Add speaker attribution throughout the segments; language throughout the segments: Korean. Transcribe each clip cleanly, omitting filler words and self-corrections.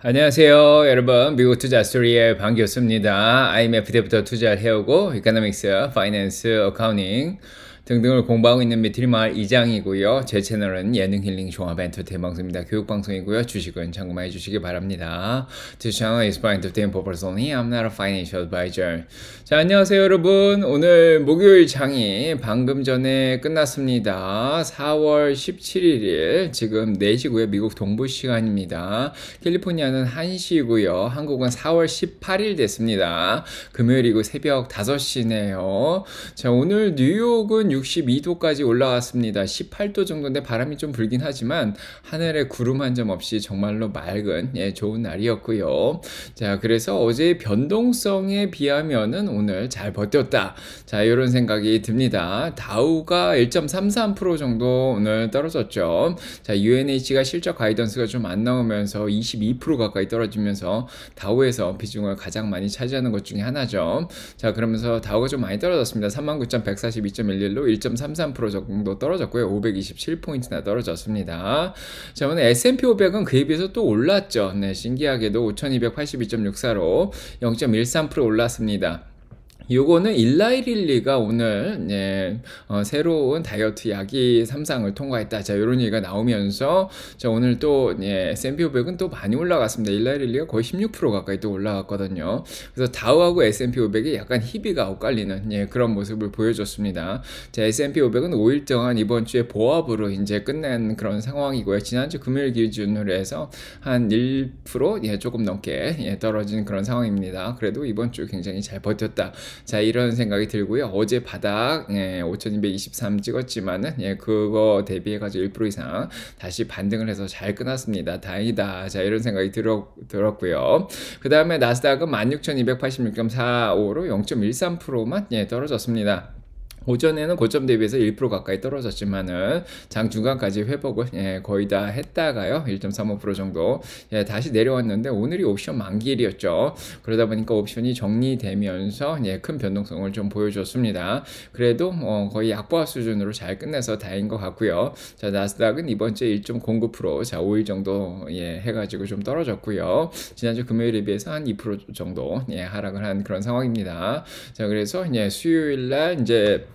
Speaker 1: 안녕하세요, 여러분. 미국 투자 스토리의 반갑습니다. IMF 때부터 투자를 해오고, 이코노믹스, 파이낸스, 어카운팅 등등을 공부하고 있는 미트리마을 이장이고요. 제 채널은 예능 힐링 종합 엔터테인 방송입니다. 교육 방송이고요. 주식은 참고만 해주시기 바랍니다. This channel is for entertainment purpose only. I'm not a financial advisor. 자, 안녕하세요, 여러분. 오늘 목요일 장이 방금 전에 끝났습니다. 4월 17일 지금 4시고요. 미국 동부 시간입니다. 캘리포니아는 1시고요. 한국은 4월 18일 됐습니다. 금요일이고 새벽 5시네요. 자, 오늘 뉴욕은 62도까지 올라왔습니다. 18도 정도인데 바람이 좀 불긴 하지만 하늘에 구름 한 점 없이 정말로 맑은 좋은 날이었고요. 자, 그래서 어제의 변동성에 비하면은 오늘 잘 버텼다. 자, 이런 생각이 듭니다. 다우가 1.33% 정도 오늘 떨어졌죠. 자, UNH가 실적 가이던스가 좀 안 나오면서 22% 가까이 떨어지면서 다우에서 비중을 가장 많이 차지하는 것 중에 하나죠. 자, 그러면서 다우가 좀 많이 떨어졌습니다. 39,142.11로 1.33% 정도 떨어졌고요. 527포인트나 떨어졌습니다. 자, 오늘 S&P 500은 그에 비해서 또 올랐죠. 네, 신기하게도 5,282.64로 0.13% 올랐습니다. 요거는 일라이릴리가 오늘 새로운 다이어트 약이 3상을 통과했다. 자, 이런 얘기가 나오면서 자, 오늘 또 S&P 500은 또 많이 올라갔습니다. 일라이릴리가 거의 16% 가까이 또 올라갔거든요. 그래서 다우하고 S&P 500이 약간 희비가 엇갈리는 그런 모습을 보여줬습니다. 자, S&P 500은 5일 동안 이번 주에 보합으로 이제 끝낸 그런 상황이고요. 지난주 금요일 기준으로 해서 한 1% 조금 넘게 떨어진 그런 상황입니다. 그래도 이번 주 굉장히 잘 버텼다. 자, 이런 생각이 들고요. 어제 바닥 5223 찍었지만은 그거 대비해가지고 1% 이상 다시 반등을 해서 잘 끝났습니다. 다행이다. 자, 이런 생각이 들었고요. 그 다음에 나스닥은 16,286.45로 0.13%만 떨어졌습니다. 오전에는 고점 대비해서 1% 가까이 떨어졌지만은 장 중간까지 회복을 거의 다 했다가요. 1.35% 정도 다시 내려왔는데 오늘이 옵션 만기일이었죠. 그러다 보니까 옵션이 정리되면서 큰 변동성을 좀 보여줬습니다. 그래도 거의 약보합 수준으로 잘 끝내서 다행인 것 같고요. 자, 나스닥은 이번 주에 1.09% 자, 5일 정도 해가지고 좀 떨어졌고요. 지난주 금요일에 비해서 한 2% 정도 하락을 한 그런 상황입니다. 자, 그래서 수요일날 이제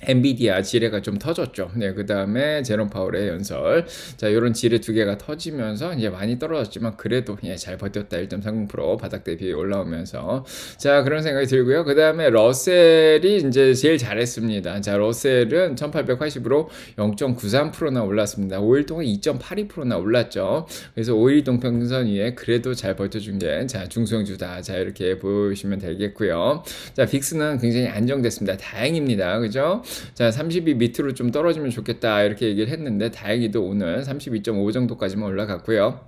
Speaker 1: 엔비디아 지뢰가 좀 터졌죠. 네, 그 다음에 제롬 파월의 연설. 자, 요런 지뢰 두 개가 터지면서 이제 많이 떨어졌지만 그래도 잘 버텼다. 1.30% 바닥 대비 올라오면서. 자, 그런 생각이 들고요. 그 다음에 러셀이 이제 제일 잘했습니다. 자, 러셀은 1880으로 0.93%나 올랐습니다. 5일 동안 2.82%나 올랐죠. 그래서 5일 동평균선 위에 그래도 잘 버텨준 게, 자, 중소형주다. 자, 이렇게 보시면 되겠고요. 자, 빅스는 굉장히 안정됐습니다. 다행입니다. 그죠? 자, 32 밑으로 좀 떨어지면 좋겠다 이렇게 얘기를 했는데 다행히도 오늘 32.5 정도까지만 올라갔고요.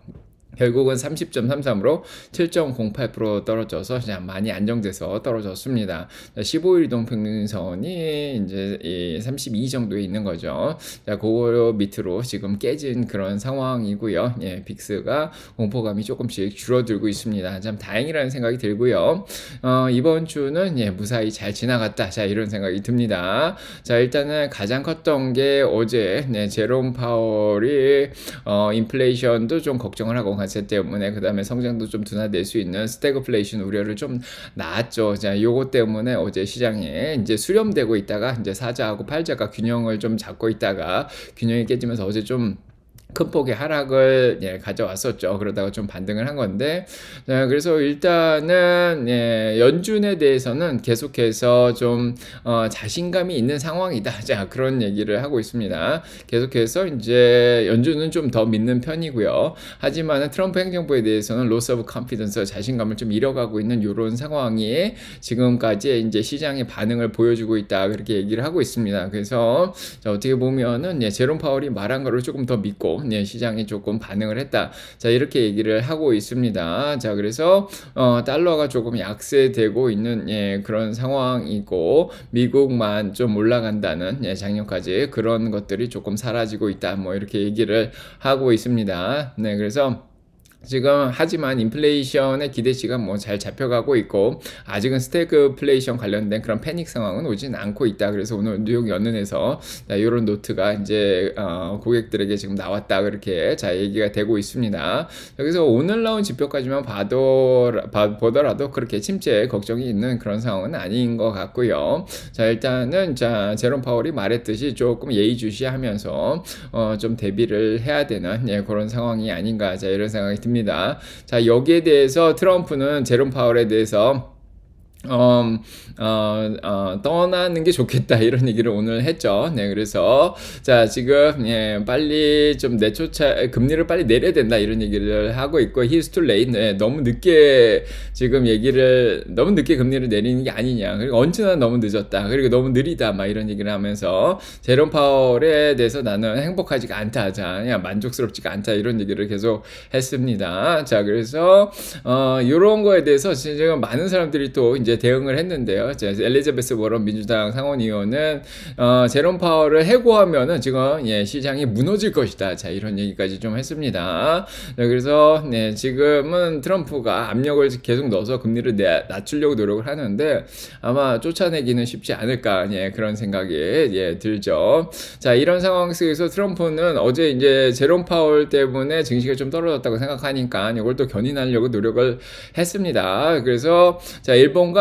Speaker 1: 결국은 30.33으로 7.08% 떨어져서 그냥 많이 안정돼서 떨어졌습니다. 15일 이동 평균선이 이제 32 정도에 있는 거죠. 자, 그거 밑으로 지금 깨진 그런 상황이고요. 빅스가 공포감이 조금씩 줄어들고 있습니다. 참 다행이라는 생각이 들고요. 이번 주는 무사히 잘 지나갔다. 자, 이런 생각이 듭니다. 자, 일단은 가장 컸던 게 어제 제롬 파월이 인플레이션도 좀 걱정을 하고 관세 때문에 그 다음에 성장도 좀 둔화될 수 있는 스태그플레이션 우려를 좀 낳았죠. 자, 요거 때문에 어제 시장에 이제 수렴되고 있다가 이제 사자하고 팔자가 균형을 좀 잡고 있다가 균형이 깨지면서 어제 좀 큰 폭의 하락을 가져왔었죠. 그러다가 좀 반등을 한 건데, 그래서 일단은 연준에 대해서는 계속해서 좀 자신감이 있는 상황이다. 자, 그런 얘기를 하고 있습니다. 계속해서 이제 연준은 좀 더 믿는 편이고요. 하지만 트럼프 행정부에 대해서는 로스 오브 컨피던스, 자신감을 좀 잃어가고 있는 이런 상황이 지금까지 이제 시장의 반응을 보여주고 있다. 그렇게 얘기를 하고 있습니다. 그래서 자, 어떻게 보면은 제롬 파월이 말한 거를 조금 더 믿고 시장이 조금 반응을 했다. 자, 이렇게 얘기를 하고 있습니다. 자, 그래서 달러가 조금 약세되고 있는 그런 상황이고 미국만 좀 올라간다는 작년까지 그런 것들이 조금 사라지고 있다. 뭐 이렇게 얘기를 하고 있습니다. 네, 그래서 지금 하지만 인플레이션의 기대치가 뭐 잘 잡혀가고 있고 아직은 스태그플레이션 관련된 그런 패닉 상황은 오진 않고 있다. 그래서 오늘 뉴욕 연은에서 이런 노트가 이제 고객들에게 지금 나왔다 그렇게 자 얘기가 되고 있습니다. 그래서 오늘 나온 지표까지만 보더라도 그렇게 침체 걱정이 있는 그런 상황은 아닌 것 같고요. 자 일단은 자 제롬 파월이 말했듯이 조금 예의주시하면서 좀 대비를 해야 되는 그런 상황이 아닌가 자 이런 생각이 듭니다. 자 여기에 대해서 트럼프는 제롬 파월에 대해서 떠나는 게 좋겠다 이런 얘기를 오늘 했죠. 네, 그래서 자 지금 빨리 좀 금리를 빨리 내려야 된다 이런 얘기를 하고 있고 he's too late. 네, 너무 늦게 금리를 내리는 게 아니냐. 그리고 언제나 너무 늦었다. 그리고 너무 느리다 막 이런 얘기를 하면서 제롬 파월에 대해서 나는 행복하지가 않다. 자, 그냥 만족스럽지가 않다 이런 얘기를 계속 했습니다. 자, 그래서 이런 거에 대해서 지금 많은 사람들이 또 이제 대응을 했는데요. 엘리자베스 워런 민주당 상원의원은 제롬 파월을 해고하면은 지금 시장이 무너질 것이다. 자 이런 얘기까지 좀 했습니다. 그래서 지금은 트럼프가 압력을 계속 넣어서 금리를 낮추려고 노력을 하는데 아마 쫓아내기는 쉽지 않을까 그런 생각이 들죠. 자 이런 상황 속에서 트럼프는 어제 이제 제롬 파월 때문에 증시가 좀 떨어졌다고 생각하니까 이걸 또 견인하려고 노력을 했습니다. 그래서 자 일본과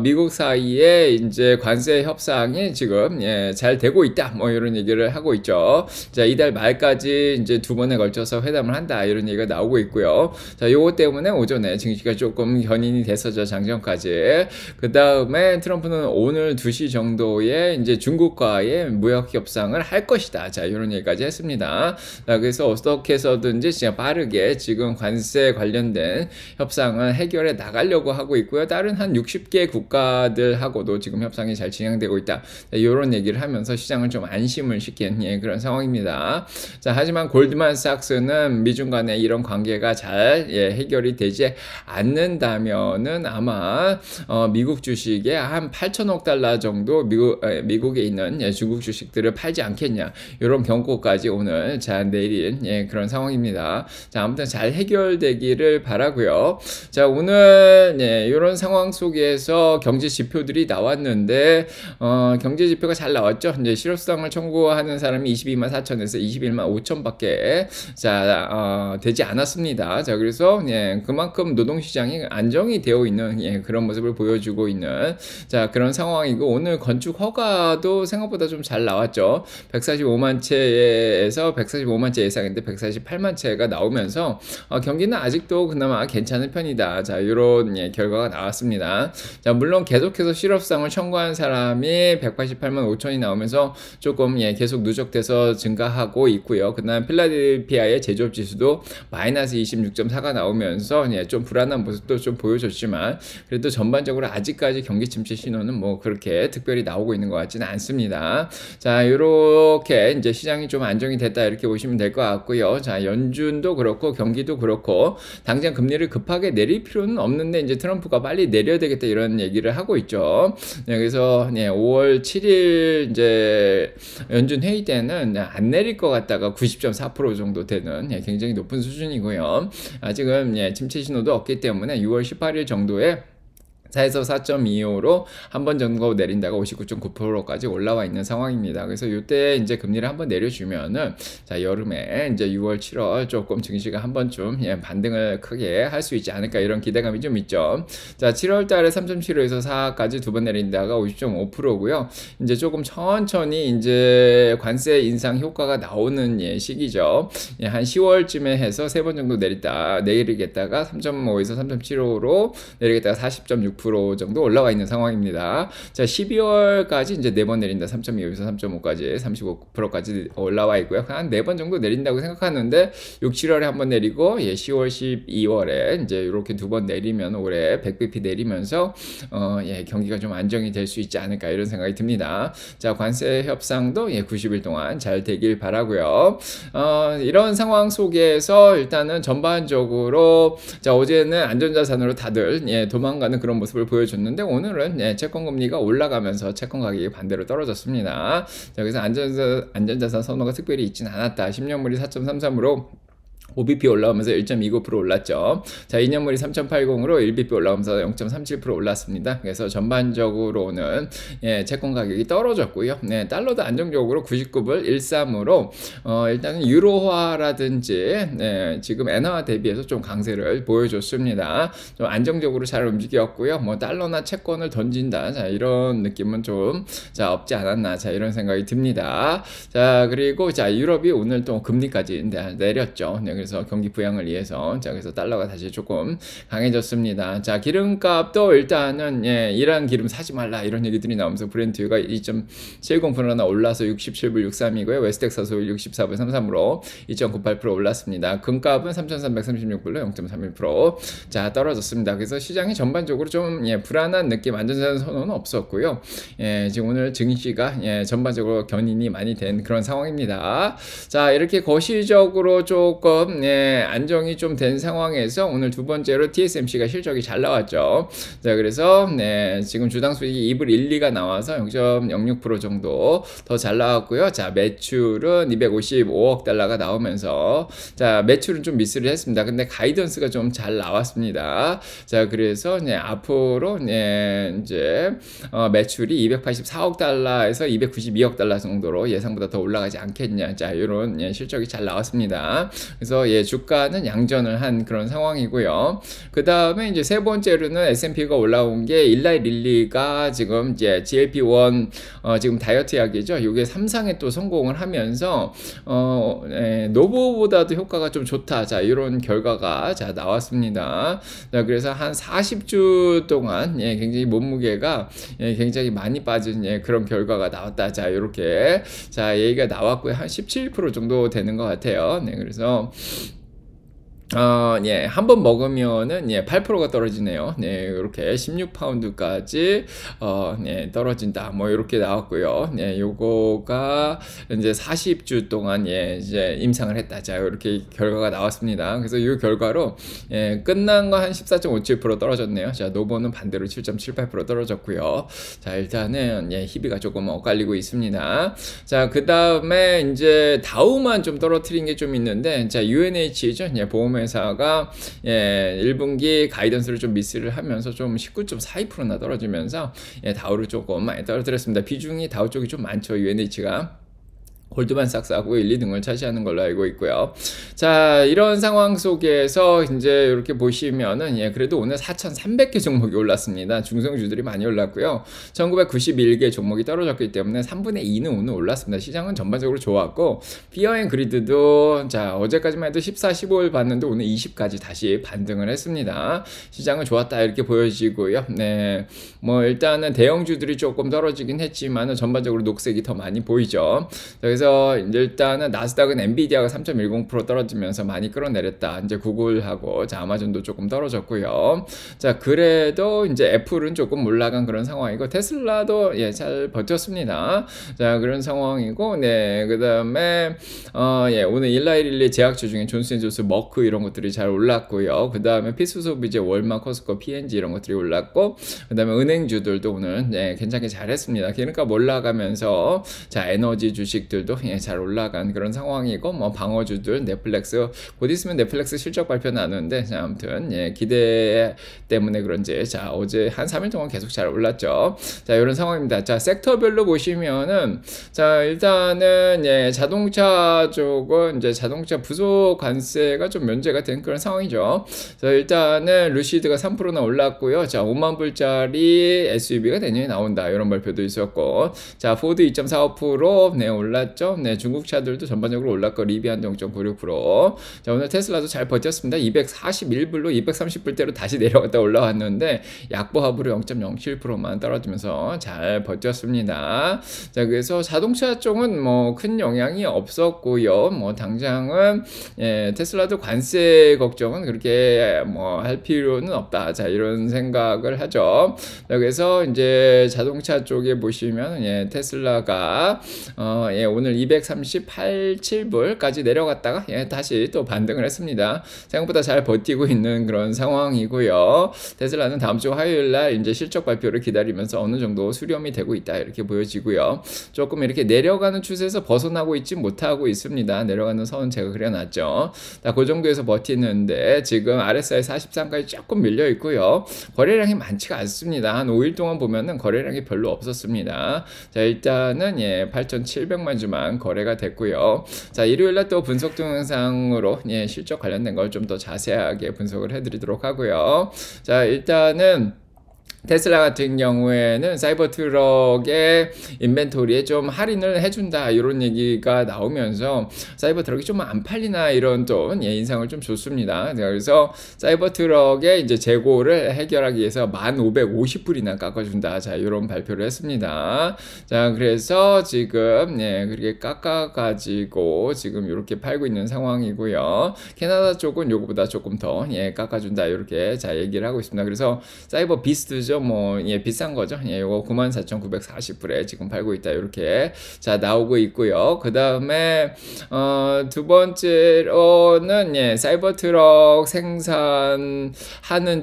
Speaker 1: 미국 사이에 이제 관세 협상이 지금 잘 되고 있다 뭐 이런 얘기를 하고 있죠. 자 이달 말까지 이제 2번에 걸쳐서 회담을 한다 이런 얘기가 나오고 있고요. 자 요거 때문에 오전에 증시가 조금 견인이 됐었죠. 장전까지. 그 다음에 트럼프는 오늘 2시 정도에 이제 중국과의 무역 협상을 할 것이다. 자 이런 얘기까지 했습니다. 자 그래서 어떻게 해서든지 진짜 빠르게 지금 관세 관련된 협상을 해결해 나가려고 하고 있고요. 다른 한 60개 국가들하고도 지금 협상이 잘 진행되고 있다. 이런 얘기를 하면서 시장을 좀 안심을 시킨 그런 상황입니다. 자, 하지만 골드만삭스는 미중 간의 이런 관계가 잘 해결이 되지 않는다면은 아마 미국 주식에 한 8천억 달러 정도 미국에 있는 중국 주식들을 팔지 않겠냐 이런 경고까지 오늘 잘 내린 그런 상황입니다. 자, 아무튼 잘 해결되기를 바라고요. 자, 오늘 이런 상황 속에서 경제 지표들이 나왔는데 경제 지표가 잘 나왔죠. 이제 실업수당을 청구하는 사람이 22만 4천에서 21만 5천밖에 되지 않았습니다. 자 그래서 그만큼 노동시장이 안정이 되어 있는 그런 모습을 보여주고 있는 자 그런 상황이고 오늘 건축 허가도 생각보다 좀 잘 나왔죠. 145만 채에서 145만 채 예상인데 148만 채가 나오면서 경기는 아직도 그나마 괜찮은 편이다. 자 이런 결과가 나왔습니다. 자 물론 계속해서 실업수당을 청구한 사람이 188만 5천이 나오면서 조금 계속 누적돼서 증가하고 있고요. 그다음 필라델피아의 제조업 지수도 마이너스 26.4가 나오면서 좀 불안한 모습도 좀 보여줬지만 그래도 전반적으로 아직까지 경기 침체 신호는 뭐 그렇게 특별히 나오고 있는 것 같지는 않습니다. 자 이렇게 이제 시장이 좀 안정이 됐다 이렇게 보시면 될 것 같고요. 자 연준도 그렇고 경기도 그렇고 당장 금리를 급하게 내릴 필요는 없는데 이제 트럼프가 빨리 내려야 되겠다 이런 얘기를 하고 있죠. 그래서 5월 7일 이제 연준 회의 때는 안 내릴 것 같다가 90.4% 정도 되는 굉장히 높은 수준이고요. 아직은 침체 신호도 없기 때문에 6월 18일 정도에 4에서 4.25로 한 번 정도 내린다가 59.9%까지 올라와 있는 상황입니다. 그래서 이때 이제 금리를 한번 내려주면은 자 여름에 이제 6월, 7월 조금 증시가 한 번쯤 반등을 크게 할 수 있지 않을까 이런 기대감이 좀 있죠. 자 7월 달에 3.75에서 4까지 두 번 내린다가 50.5%고요. 이제 조금 천천히 이제 관세 인상 효과가 나오는 시기죠. 한 10월쯤에 해서 세 번 정도 내리겠다가 3.5에서 3.75로 내리겠다가 40.6% 정도 올라와 있는 상황입니다. 자, 12월까지 이제 4번 내린다. 3.25에서 3.5까지 35%까지 올라와 있고요. 한 4번 정도 내린다고 생각하는데 6, 7월에 한번 내리고 10월, 12월에 이제 이렇게 두 번 내리면 올해 100bp 내리면서 경기가 좀 안정이 될 수 있지 않을까 이런 생각이 듭니다. 자, 관세 협상도 90일 동안 잘 되길 바라고요. 이런 상황 속에서 일단은 전반적으로 자, 어제는 안전자산으로 다들 도망가는 그런 모습을 보여줬는데 오늘은 채권금리가 올라가면서 채권 가격이 반대로 떨어졌습니다. 자, 그래서 안전자산 선호가 특별히 있진 않았다. 10년물이 4.33으로 5bp 올라오면서 1.29% 올랐죠. 자, 2년물이 3.80으로 1bp 올라오면서 0.37% 올랐습니다. 그래서 전반적으로는 채권 가격이 떨어졌고요. 달러도 안정적으로 99불 13으로 일단은 유로화라든지 지금 엔화 대비해서 좀 강세를 보여줬습니다. 좀 안정적으로 잘 움직였고요. 뭐 달러나 채권을 던진다. 자, 이런 느낌은 좀 없지 않았나. 자, 이런 생각이 듭니다. 자, 그리고 자, 유럽이 오늘 또 금리까지 내렸죠. 그래서 경기 부양을 위해서. 자, 그래서 달러가 다시 조금 강해졌습니다. 자, 기름값도 일단은 이란 기름 사지 말라 이런 얘기들이 나오면서 브렌트유가 2.70%나 올라서 67불 63이고요. 웨스텍사스 오일 64불 33으로 2.98% 올랐습니다. 금값은 3,336불로 0.31% 자, 떨어졌습니다. 그래서 시장이 전반적으로 좀 불안한 느낌, 안전자산 선언은 없었고요. 지금 오늘 증시가 전반적으로 견인이 많이 된 그런 상황입니다. 자, 이렇게 거시적으로 조금 안정이 좀 된 상황에서 오늘 두 번째로 TSMC가 실적이 잘 나왔죠. 자, 그래서 지금 주당 수익이 2불 1, 2가 나와서 0.06% 정도 더 잘 나왔고요. 자, 매출은 255억 달러가 나오면서 자, 매출은 좀 미스를 했습니다. 근데 가이던스가 좀 잘 나왔습니다. 자, 그래서 앞으로 이제 매출이 284억 달러에서 292억 달러 정도로 예상보다 더 올라가지 않겠냐. 자, 이런 실적이 잘 나왔습니다. 그래서 주가는 양전을 한 그런 상황이고요. 그 다음에 이제 세 번째로는 S&P가 올라온 게 일라이 릴리가 지금 이제 GLP-1 지금 다이어트 약이죠. 이게 3상에 또 성공을 하면서 노보보다도 효과가 좀 좋다. 자, 이런 결과가 자, 나왔습니다. 자, 그래서 한 40주 동안 굉장히 몸무게가 굉장히 많이 빠진 그런 결과가 나왔다. 자, 이렇게 자, 얘기가 나왔고요. 한 17% 정도 되는 것 같아요. 그래서 한 번 먹으면은 8%가 떨어지네요. 이렇게 16파운드까지 떨어진다. 뭐 이렇게 나왔고요. 요거가 이제 40주 동안 이제 임상을 했다. 자, 이렇게 결과가 나왔습니다. 그래서 이 결과로 끝난 거 한 14.57% 떨어졌네요. 자, 노보는 반대로 7.78% 떨어졌고요. 자, 일단은 희비가 조금 엇갈리고 있습니다. 자, 그 다음에 이제 다우만 좀 떨어뜨린 게 좀 있는데, 자, UNH죠. 보험 회사가 1분기 가이던스를 좀 미스를 하면서 좀 19.42%나 떨어지면서 다우를 조금 많이 떨어뜨렸습니다. 비중이 다우 쪽이 좀 많죠. UNH가. 골드만삭스하고 1, 2등을 차지하는 걸로 알고 있고요. 자, 이런 상황 속에서 이제 이렇게 보시면은 그래도 오늘 4,300개 종목이 올랐습니다. 중성주들이 많이 올랐고요. 1991개 종목이 떨어졌기 때문에 3분의 2는 오늘 올랐습니다. 시장은 전반적으로 좋았고 피어앤그리드도 자, 어제까지만 해도 14, 15일 봤는데 오늘 20까지 다시 반등을 했습니다. 시장은 좋았다 이렇게 보여지고요. 뭐 일단은 대형주들이 조금 떨어지긴 했지만 전반적으로 녹색이 더 많이 보이죠. 그래서 일단은 나스닥은 엔비디아가 3.10% 떨어지면서 많이 끌어내렸다. 이제 구글하고 자, 아마존도 조금 떨어졌고요. 자, 그래도 이제 애플은 조금 올라간 그런 상황이고 테슬라도 잘 버텼습니다. 자, 그런 상황이고 그다음에 오늘 일라이릴리 제약주 중에 존슨앤존스, 머크 이런 것들이 잘 올랐고요. 그다음에 필수소비재, 월마, 코스코, P&G 이런 것들이 올랐고 그다음에 은행주들도 오늘 괜찮게 잘했습니다. 기름값 올라가면서 자, 에너지 주식들도 잘 올라간 그런 상황이고 뭐 방어주들 넷플릭스 곧 있으면 넷플릭스 실적 발표 나누는데 자, 아무튼 기대 때문에 그런지 자, 어제 한 3일 동안 계속 잘 올랐죠. 자, 이런 상황입니다. 자, 섹터별로 보시면은 자, 일단은 자동차 쪽은 이제 자동차 부속 관세가 좀 면제가 된 그런 상황이죠. 자, 일단은 루시드가 3%나 올랐고요. 자, 5만 불짜리 SUV가 내년에 나온다. 이런 발표도 있었고 자, 포드 2.45% 올랐죠. 중국 차들도 전반적으로 올랐고 리비안 0.96%. 자, 오늘 테슬라도 잘 버텼습니다. 241불로 230불대로 다시 내려갔다 올라왔는데 약보합으로 0.07%만 떨어지면서 잘 버텼습니다. 자, 그래서 자동차 쪽은 뭐 큰 영향이 없었고요. 뭐 당장은 테슬라도 관세 걱정은 그렇게 뭐 할 필요는 없다. 자, 이런 생각을 하죠. 자, 그래서 이제 자동차 쪽에 보시면 테슬라가 오늘 오늘 238, 7불까지 내려갔다가 예, 다시 또 반등을 했습니다. 생각보다 잘 버티고 있는 그런 상황이고요. 테슬라는 다음 주 화요일 날 이제 실적 발표를 기다리면서 어느 정도 수렴이 되고 있다 이렇게 보여지고요. 조금 이렇게 내려가는 추세에서 벗어나고 있지 못하고 있습니다. 내려가는 선 제가 그려놨죠. 그 정도에서 버티는데 지금 RSI 43까지 조금 밀려 있고요. 거래량이 많지가 않습니다. 한 5일 동안 보면은 거래량이 별로 없었습니다. 자, 일단은 예, 8,700만 주만 거래가 됐고요. 자, 일요일날 또 분석 동영상으로 예, 실적 관련된 걸 좀 더 자세하게 분석을 해드리도록 하고요. 자, 일단은 테슬라 같은 경우에는 사이버 트럭의 인벤토리에 좀 할인을 해준다 이런 얘기가 나오면서 사이버 트럭이 좀 안 팔리나 이런 또 예, 인상을 좀 줬습니다. 그래서 사이버 트럭의 이제 재고를 해결하기 위해서 1,550불이나 깎아준다. 자, 이런 발표를 했습니다. 자, 그래서 지금 예, 그렇게 깎아가지고 지금 이렇게 팔고 있는 상황이고요. 캐나다 쪽은 요거보다 조금 더 예, 깎아준다 이렇게 자 얘기를 하고 있습니다. 그래서 사이버 비스트죠. 뭐, 예, 비싼 거죠. 예, 요거 94,940불에 지금 팔고 있다. 이렇게, 자, 나오고 있고요. 그 다음에, 두 번째로는, 예, 사이버 트럭 생산하는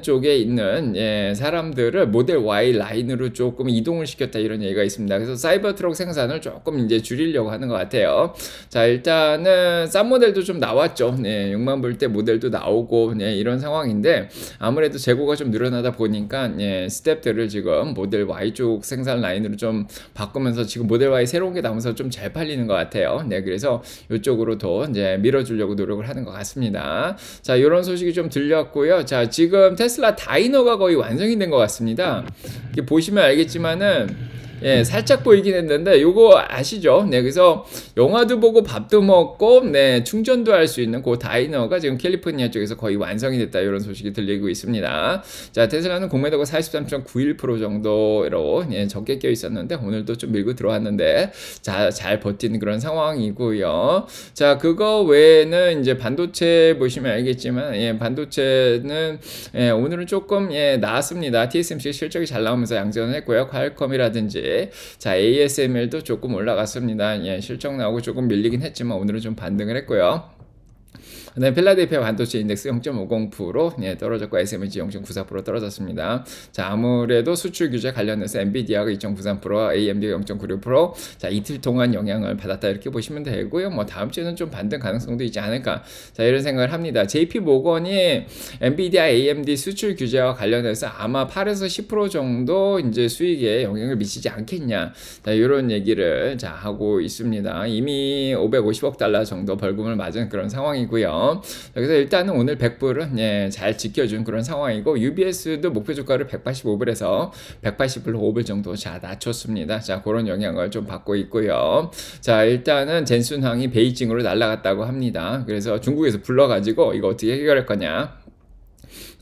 Speaker 1: 쪽에 있는, 예, 사람들을 모델 Y 라인으로 조금 이동을 시켰다. 이런 얘기가 있습니다. 그래서 사이버 트럭 생산을 조금 이제 줄이려고 하는 것 같아요. 자, 일단은, 싼 모델도 좀 나왔죠. 네, 6만 불대 모델도 나오고, 네, 이런 상황인데, 아무래도 재고가 좀 늘어나다 보니까, 예, 스텝들을 지금 모델 Y 쪽 생산 라인으로 좀 바꾸면서 지금 모델 Y 새로운 게 나오면서 좀 잘 팔리는 것 같아요. 네, 그래서 이쪽으로 더 이제 밀어주려고 노력을 하는 것 같습니다. 자, 이런 소식이 좀 들렸고요. 자, 지금 테슬라 다이너가 거의 완성이 된 것 같습니다. 이렇게 보시면 알겠지만은 예, 살짝 보이긴 했는데 요거 아시죠? 네, 그래서 영화도 보고 밥도 먹고 네, 충전도 할 수 있는 그 다이너가 지금 캘리포니아 쪽에서 거의 완성이 됐다 이런 소식이 들리고 있습니다. 자, 테슬라는 공매도가 43.91% 정도로 예, 적게 껴 있었는데 오늘도 좀 밀고 들어왔는데 자, 잘 버티는 그런 상황이고요. 자, 그거 외에는 이제 반도체 보시면 알겠지만 예, 반도체는 예, 오늘은 조금 예, 나았습니다. TSMC 실적이 잘 나오면서 양전을 했고요. 퀄컴이라든지 자, ASML도 조금 올라갔습니다. 예, 실적 나오고 조금 밀리긴 했지만 오늘은 좀 반등을 했고요. 네, 필라델피아 반도체 인덱스 0.50% 예, 떨어졌고 SMG 0.94% 떨어졌습니다. 자, 아무래도 수출 규제 관련해서 엔비디아가 2.93%, AMD가 0.96%, 자, 이틀 동안 영향을 받았다 이렇게 보시면 되고요. 뭐 다음 주에는 좀 반등 가능성도 있지 않을까. 자, 이런 생각을 합니다. JP 모건이 엔비디아, AMD 수출 규제와 관련해서 아마 8에서 10% 정도 이제 수익에 영향을 미치지 않겠냐. 자, 이런 얘기를 자 하고 있습니다. 이미 550억 달러 정도 벌금을 맞은 그런 상황이고요. 그래서 일단은 오늘 100불은 예, 잘 지켜준 그런 상황이고 UBS도 목표 주가를 185불에서 180불로 5불 정도 자 낮췄습니다. 자, 그런 영향을 좀 받고 있고요. 자, 일단은 젠순항이 베이징으로 날아갔다고 합니다. 그래서 중국에서 불러가지고 이거 어떻게 해결할 거냐.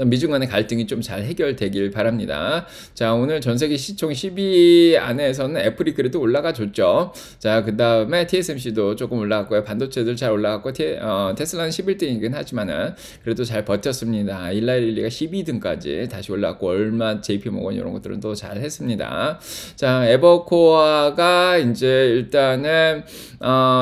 Speaker 1: 미중 간의 갈등이 좀 잘 해결되길 바랍니다. 자, 오늘 전세계 시총 10위 안에서는 애플이 그래도 올라가 줬죠. 자, 그 다음에 TSMC도 조금 올라갔고요. 반도체들 잘 올라갔고 테슬라는 11등이긴 하지만은 그래도 잘 버텼습니다. 일라일리가 12등까지 다시 올라갔고 얼마 JP모건 이런 것들은 또 잘 했습니다. 자, 에버코어가 이제 일단은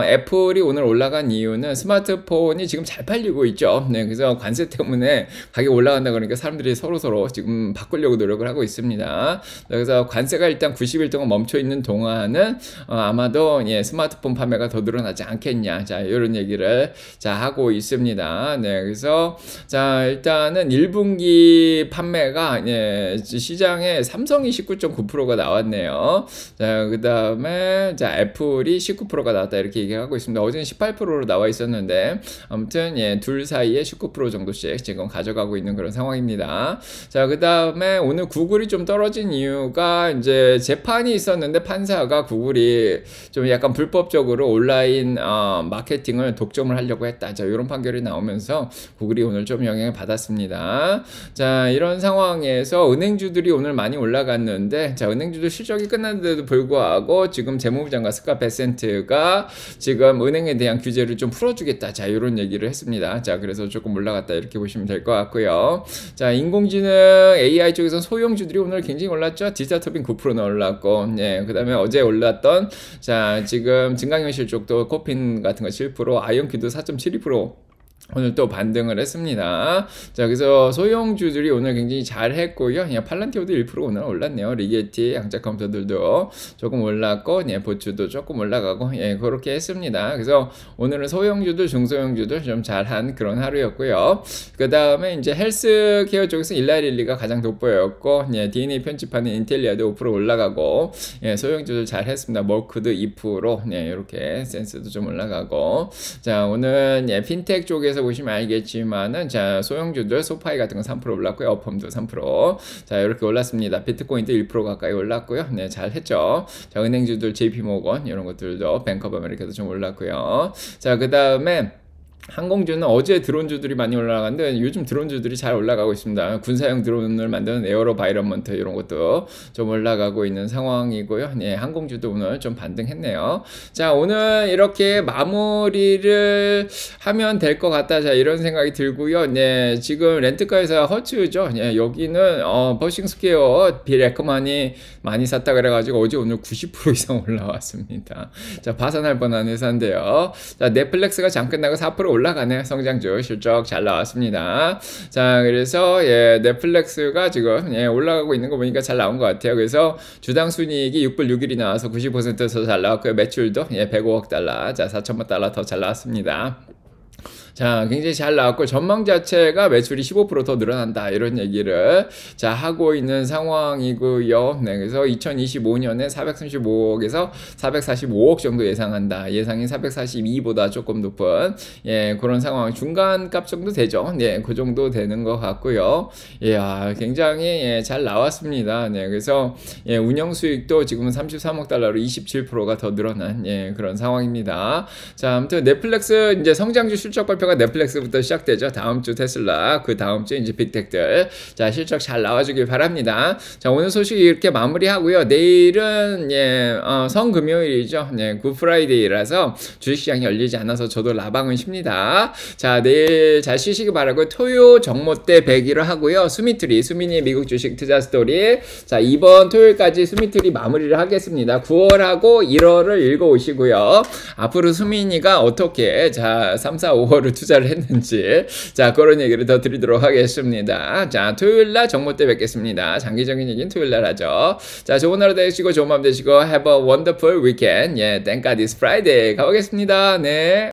Speaker 1: 애플이 오늘 올라간 이유는 스마트폰이 지금 잘 팔리고 있죠. 네, 그래서 관세 때문에 가격이 올라간다 그러니까 사람들이 서로 지금 바꾸려고 노력을 하고 있습니다. 그래서 관세가 일단 90일 동안 멈춰 있는 동안은 아마도 예, 스마트폰 판매가 더 늘어나지 않겠냐. 자, 이런 얘기를 자 하고 있습니다. 네, 그래서 자, 일단은 1분기 판매가 예, 시장에 삼성이 19.9%가 나왔네요. 자, 그다음에 자, 애플이 19%가 나왔다 이렇게 얘기하고 있습니다. 어제는 18%로 나와 있었는데 아무튼 예, 둘 사이에 19% 정도씩 지금 가져가고 있는 그런 상황입니다. 자, 그 다음에 오늘 구글이 좀 떨어진 이유가 이제 재판이 있었는데 판사가 구글이 좀 약간 불법적으로 온라인 마케팅을 독점을 하려고 했다. 자, 이런 판결이 나오면서 구글이 오늘 좀 영향을 받았습니다. 자, 이런 상황에서 은행주들이 오늘 많이 올라갔는데 자, 은행주들 실적이 끝났는데도 불구하고 지금 재무부 장관 스캇 베센트가 지금 은행에 대한 규제를 좀 풀어주겠다. 자, 이런 얘기를 했습니다. 자, 그래서 조금 올라갔다 이렇게 보시면 될 것 같고요. 있고요. 자, 인공지능 AI 쪽에서 소형주들이 오늘 굉장히 올랐죠. 디지털토빈 9%나 올랐고, 예, 그 다음에 어제 올랐던, 자, 지금 증강현실 쪽도 코핀 같은 거 7%, 아이언큐도 4.72%. 오늘 또 반등을 했습니다. 자, 그래서 소형주들이 오늘 굉장히 잘 했고요. 그냥 팔란티오도 1% 오늘 올랐네요. 리게티, 양자컴퓨터들도 조금 올랐고, 예, 보추도 조금 올라가고, 예, 그렇게 했습니다. 그래서 오늘은 소형주들, 중소형주들 좀 잘한 그런 하루였고요. 그 다음에 이제 헬스케어 쪽에서 일라릴리가 가장 돋보였고, 예, DNA 편집하는 인텔리아도 5% 올라가고, 예, 소형주들 잘 했습니다. 머크도 2%, 예, 이렇게 센스도 좀 올라가고, 자, 오늘 예, 핀텍 쪽에서 보시면 알겠지만은, 자, 소형주들 소파이 같은 건 3% 올랐고요. 어펌도 3%. 자, 이렇게 올랐습니다. 비트코인도 1% 가까이 올랐고요. 네, 잘 했죠. 자, 은행주들 JP모건 이런 것들도 뱅크 오브 아메리카도 좀 올랐고요. 자, 그 다음에 항공주는 어제 드론주들이 많이 올라가는데 요즘 드론주들이 잘 올라가고 있습니다. 군사용 드론을 만드는 에어로바이런먼트 이런 것도 좀 올라가고 있는 상황이고요. 네, 항공주도 오늘 좀 반등했네요. 자, 오늘 이렇게 마무리를 하면 될 것 같다. 자, 이런 생각이 들고요. 네, 지금 렌트카에서 허츠죠. 네, 여기는 버싱 스퀘어 빌 에커만이 많이 샀다 그래가지고 어제 오늘 90% 이상 올라왔습니다. 자, 파산할 뻔한 회사인데요. 자, 넷플릭스가 잠깐 나고 4% 올라가네요. 성장주 실적 잘 나왔습니다. 자, 그래서 예, 넷플릭스가 지금 예, 올라가고 있는 거 보니까 잘 나온 것 같아요. 그래서 주당 순이익이 6불 6일이 나와서 90% 더 잘 나왔고요. 매출도 예, 105억 달러, 자, 4천만 달러 더 잘 나왔습니다. 자, 굉장히 잘 나왔고 전망 자체가 매출이 15% 더 늘어난다 이런 얘기를 자 하고 있는 상황이고요. 네, 그래서 2025년에 435억에서 445억 정도 예상한다. 예상이 442보다 조금 높은 예, 그런 상황 중간값 정도 되죠. 네, 그 정도 되는 것 같고요. 예, 굉장히 예, 잘 나왔습니다. 네, 그래서 예, 운영 수익도 지금은 33억 달러로 27%가 더 늘어난 예, 그런 상황입니다. 자, 아무튼 넷플릭스 이제 성장주 실적 발표가 넷플릭스부터 시작되죠. 다음 주 테슬라, 그 다음 주 이제 빅텍들. 자, 실적 잘 나와주길 바랍니다. 자, 오늘 소식 이렇게 마무리하고요. 내일은 예, 성금요일이죠. 네, 굿프라이데이라서 주식시장이 열리지 않아서 저도 라방은 쉽니다. 자, 내일 잘 쉬시기 바라고 토요 정모때 100일을 하고요. 수미트리, 수민이의 미국 주식 투자 스토리. 자, 이번 토요일까지 수미트리 마무리를 하겠습니다. 9월하고 1월을 읽어오시고요. 앞으로 수민이가 어떻게 자 3, 4, 5월을 투자를 했는지 자 그런 얘기를 더 드리도록 하겠습니다. 자, 토요일날 정모 때 뵙겠습니다. 장기적인 얘기는 토요일날 하죠. 자, 좋은 하루 되시고 좋은 밤 되시고 have a wonderful weekend. 예, thank God it's Friday 가보겠습니다. 네.